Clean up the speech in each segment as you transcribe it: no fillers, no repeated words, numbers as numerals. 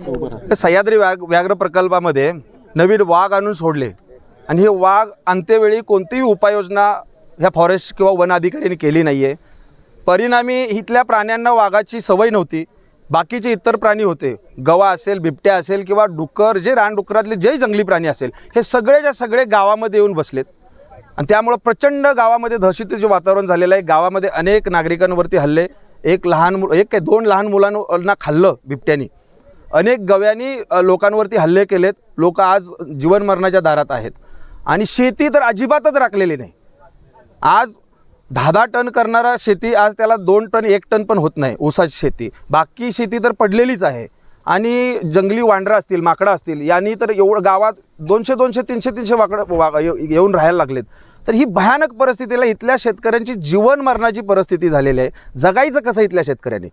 सह्याद्री व्याघ्र प्रकल्पामध्ये नवीन वाघ आणून सोडले आणि हे वाघ अंत्यवेळी कोणतीही उपाययोजना ह्या फॉरेस्ट किंवा वन अधिकाऱ्यांनी केली नाही आहे. परिणामी इथल्या प्राण्यांना वाघाची सवय नव्हती. बाकीचे इतर प्राणी होते, गवा असेल, बिबट्या असेल किंवा डुक्कर, जे रानडुक्करातले जे जंगली प्राणी असेल, हे सगळेच्या सगळे गावामध्ये येऊन बसलेत आणि त्यामुळं प्रचंड गावामध्ये दहशतीचे वातावरण झालेलं आहे. गावामध्ये अनेक नागरिकांवरती हल्ले, एक काय दोन लहान मुलांना खाल्लं बिबट्यानी, अनेक गव्यांनी लोकांवरती हल्ले केलेत. लोक आज जीवनमरणाच्या दारात आहेत आणि शेती तर अजिबातच राखलेली नाही. आज 10 टन करणारा शेती आज त्याला 2 टन 1 टन पण होत नाही ऊसाची शेती. बाकी शेती तर पडलेलीच आहे आणि जंगली वांढरं असतील, माकडं असतील, यांनी तर एवढं गावात 200 300 वाकडं येऊन राहायला लागलेत. तर ही भयानक परिस्थितीला इथल्या शेतकऱ्यांची जीवन मरणाची परिस्थिती झालेली आहे. जगायचं कसं इथल्या शेतकऱ्यांनी?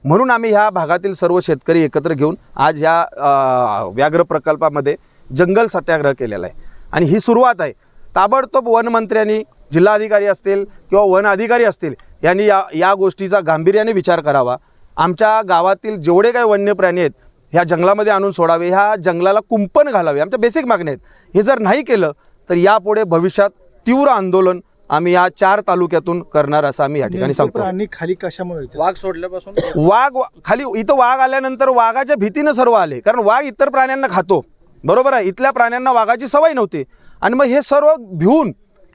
म्हणून आम्ही ह्या भागातील सर्व शेतकरी एकत्र घेऊन आज ह्या व्याघ्र प्रकल्पामध्ये जंगल सत्याग्रह केलेला आहे आणि ही सुरुवात आहे. ताबडतोब वनमंत्र्यांनी, जिल्हाधिकारी असतील किंवा वन अधिकारी असतील, यांनी या गोष्टीचा गांभीर्याने विचार करावा. आमच्या गावातील जेवढे काही वन्य प्राणी आहेत ह्या जंगलामध्ये आणून सोडावे, ह्या जंगलाला कुंपण घालावे, आमच्या बेसिक मागण्या आहेत. हे जर नाही केलं तर यापुढे भविष्यात तीव्र आंदोलन आम्ही या 4 तालुक्यातून करणार असं आम्ही या ठिकाणी सांगतो. आणि खाली कशामुळे वाघ सोडल्यापासून वाघ खाली इथं वाघ आल्यानंतर वाघाच्या भीतीनं सर्व आले, कारण वाघ इतर प्राण्यांना खातो, बरोबर आहे. इथल्या प्राण्यांना वाघाची सवय नव्हती आणि मग हे सर्व भिवून,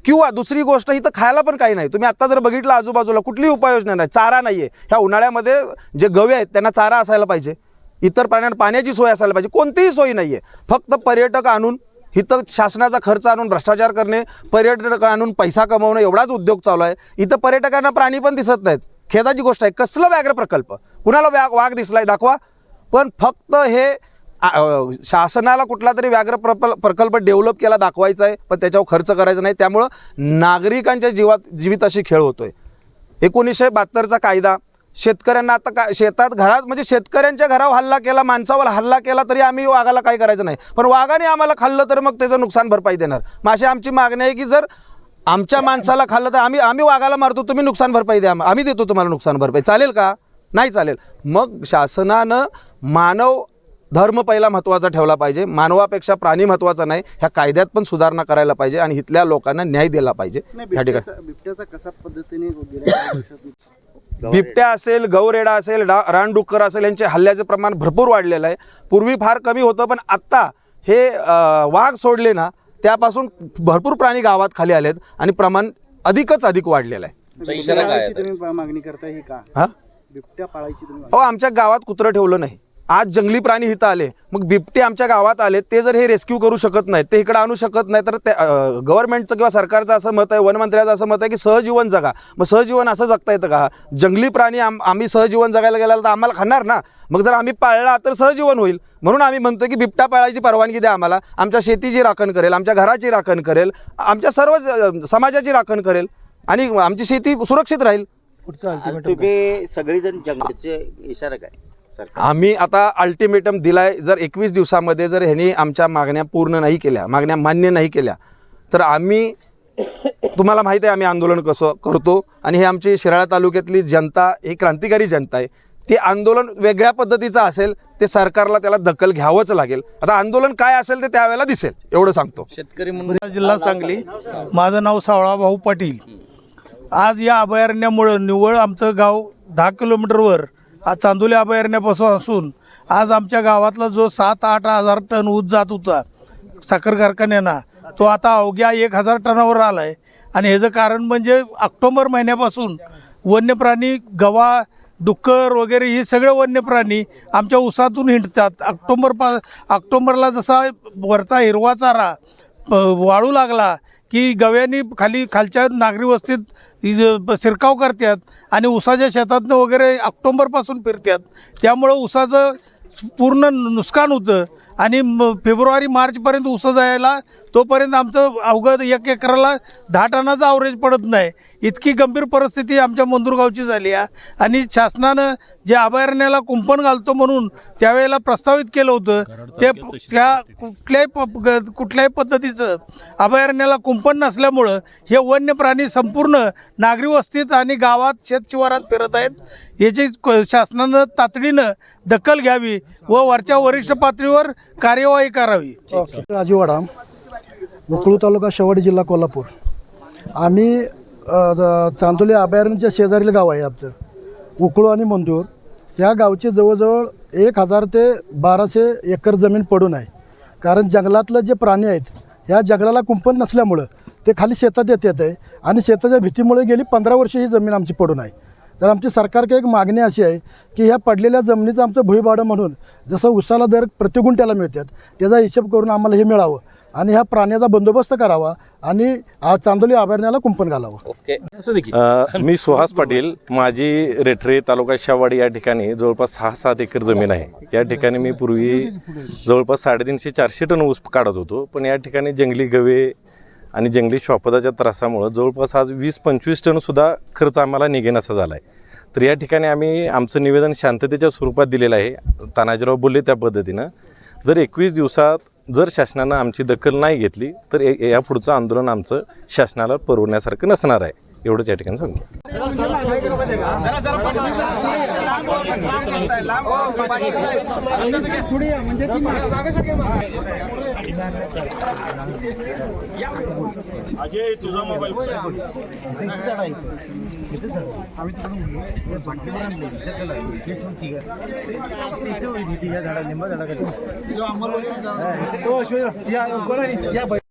किंवा दुसरी गोष्ट इथं खायला पण काही नाही. तुम्ही आत्ता जर बघितलं आजूबाजूला कुठलीही उपाययोजना नाही, चारा नाही आहे. ह्या उन्हाळ्यामध्ये जे गवे आहेत त्यांना चारा असायला पाहिजे, इतर प्राण्यांना पाण्याची सोय असायला पाहिजे, कोणतीही सोय नाही आहे. फक्त पर्यटक आणून इथं शासनाचा खर्च आणून भ्रष्टाचार करणे, पर्यटक आणून पैसा कमवणं, एवढाच उद्योग चालू आहे. इथं पर्यटकांना प्राणी पण दिसत नाहीत. खेदाची गोष्ट आहे. कसलं व्याघ्र प्रकल्प? कुणाला वाघ दिसलाय दाखवा. पण फक्त हे शासनाला कुठला तरी व्याघ्र प्रकल्प डेव्हलप केला दाखवायचा आहे, पण त्याच्यावर खर्च करायचा नाही. त्यामुळं नागरिकांच्या जीविताशी खेळ होतोय. 1972चा कायदा शेतकऱ्यांना आता काय शेतात घरात म्हणजे शेतकऱ्यांच्या घरावर हल्ला केला, माणसावर हल्ला केला तरी आम्ही वाघाला काय करायचं नाही, पण वाघाने आम्हाला खाल्लं तर मग त्याचं नुकसान भरपाई देणार. मग अशी आमची मागणी आहे की जर आमच्या माणसाला खाल्लं तर आम्ही वाघाला मारतो, तुम्ही नुकसान भरपाई द्या, आम्ही देतो तुम्हाला नुकसान भरपाई. चालेल का? नाही चालेल. मग शासनानं मानव धर्म पहिला महत्त्वाचा ठेवला पाहिजे, मानवापेक्षा प्राणी महत्त्वाचा नाही. ह्या कायद्यात पण सुधारणा करायला पाहिजे आणि इथल्या लोकांना न्याय दिला पाहिजे. या ठिकाणी बिबट्याचा कसा पद्धतीने बिबट्या असेल, गौरेडा असेल, रानडुक्कर असेल, यांचे हल्ल्याचे प्रमाण भरपूर वाढलेलं आहे. पूर्वी फार कमी होतं, पण आत्ता हे वाघ सोडले ना त्यापासून भरपूर प्राणी गावात खाली आलेत आणि प्रमाण अधिक वाढलेलं आहे. तुम्ही मागणी करताय ही का? हां, बिबट्या पाळायची तुम्ही? हो, आमच्या गावात कुत्रं ठेवलं नाही. आज जंगली प्राणी इथं आले, मग बिबटे आमच्या गावात आले, ते जर हे रेस्क्यू करू शकत नाहीत, ते इकडे आणू शकत नाही, तर गव्हर्नमेंटचं किंवा सरकारचं असं मत आहे, वनमंत्र्याचं असं मत आहे की सहजीवन जगा. मग सहजीवन असं जगता येतं का? जंगली प्राणी आम्ही सहजीवन जगायला गेला तर आम्हाला खाणार ना. मग जर आम्ही पाळला तर सहजीवन होईल. म्हणून आम्ही म्हणतो की बिबट्या पाळायची परवानगी द्या आम्हाला. आमच्या शेतीची राखण करेल, आमच्या घराची राखण करेल, आमच्या सर्व समाजाची राखण करेल आणि आमची शेती सुरक्षित राहील. तुम्ही सगळेजण जंगलाचे इशारा काय? आम्ही आता अल्टिमेटम दिलाय. जर 21 दिवसामध्ये जर ह्यांनी आमच्या मागण्या पूर्ण नाही केल्या, मागण्या मान्य नाही केल्या, तर आम्ही, तुम्हाला माहिती आहे आम्ही आंदोलन कसं करतो आणि हे आमची शिराळा तालुक्यातली जनता ही क्रांतिकारी जनता आहे. ते आंदोलन वेगळ्या पद्धतीचं असेल, ते सरकारला त्याला दखल घ्यावंच लागेल. आता आंदोलन काय असेल ते त्यावेळेला दिसेल, एवढं सांगतो. शेतकरी म्हणून जिल्हा सांगली. माझं नाव सावळा भाऊ पाटील. आज या अभयारण्यामुळं निव्वळ आमचं गाव 10 किलोमीटरवर आज चांदोली अभयारण्यापासून असून आज आमच्या गावातला जो 7-8 हजार टन ऊस जात होता साखर कारखान्यांना, तो आता अवघ्या 1000 टनावर आला आहे. आणि ह्याचं कारण म्हणजे ऑक्टोबर महिन्यापासून वन्य प्राणी, गवा, डुक्कर वगैरे हे सगळे वन्य प्राणी आमच्या ऊसातून हिंडतात. ऑक्टोबरला जसा वरचा हिरवा चारा वाळू लागला की गव्यांनी खालच्या नागरी वस्तीत शिरकाव करतात आणि ऊसाच्या शेतातनं वगैरे ऑक्टोबरपासून फिरतात. त्यामुळं ऊसाचं पूर्ण नुकसान होतं आणि फेब्रुवारी मार्चपर्यंत ऊस जायला तोपर्यंत आमचं अवघड 1 एकराला 10 टनाचं ॲव्हरेज पडत नाही. इतकी गंभीर परिस्थिती आमच्या मंदुरगावची झाली आहे. आणि शासनानं जे अभयारण्याला कुंपण घालतो म्हणून त्यावेळेला प्रस्तावित केलं होतं, ते त्या कुठल्याही पद्धतीचं अभयारण्याला कुंपण नसल्यामुळं हे वन्य प्राणी संपूर्ण नागरी वस्तीत आणि गावात शेतशिवारात फिरत आहेत. याची शासनानं तातडीनं दखल घ्यावी व वरच्या वरिष्ठ पातळीवर कार्यवाही करावी. राजवाडा, उकळू तालुका, शेवाडी जिल्हा, कोल्हापूर. आम्ही चांदोली अभयारण्याच्या शेजारील गाव आहे आमचं, उकळू आणि मंदूर. या गावची जवळजवळ 1000 ते 1200 एकर जमीन पडून आहे. कारण जंगलातलं जे प्राणी आहेत ह्या जंगलाला कुंपण नसल्यामुळं ते खाली शेतात येत आहे आणि शेताच्या भीतीमुळे गेली 15 वर्षे ही जमीन आमची पडून आहे. तर आमची सरकारकडे एक मागणी अशी आहे की ह्या पडलेल्या जमिनीचं आमचं भुईभाडं म्हणून जसं उसाला दर प्रति गुंठ्याला मिळतात त्याचा हिशोब करून आम्हाला हे मिळावं आणि ह्या प्राण्याचा बंदोबस्त करावा आणि चांदोली अभयारण्याला कुंपण घालावं. मी सुहास पाटील, माझी रेठरे, तालुका शेवाडी या ठिकाणी जवळपास 6-7 एकर जमीन आहे. या ठिकाणी मी पूर्वी जवळपास 350-400 टन ऊस काढत होतो, पण या ठिकाणी जंगली गवे आणि जंगली श्वापदाच्या त्रासामुळं जवळपास आज 20-25 टनसुद्धा खर्च आम्हाला निघेनासा झाला आहे. तर या ठिकाणी आम्ही आमचं निवेदन शांततेच्या स्वरूपात दिलेलं आहे. तानाजीराव बोलले त्या पद्धतीनं जर 21 दिवसात जर शासनानं आमची दखल नाही घेतली तर या पुढचं आंदोलन आमचं शासनाला परवडण्यासारखं नसणार आहे, एवढंच या ठिकाणी सांगतो.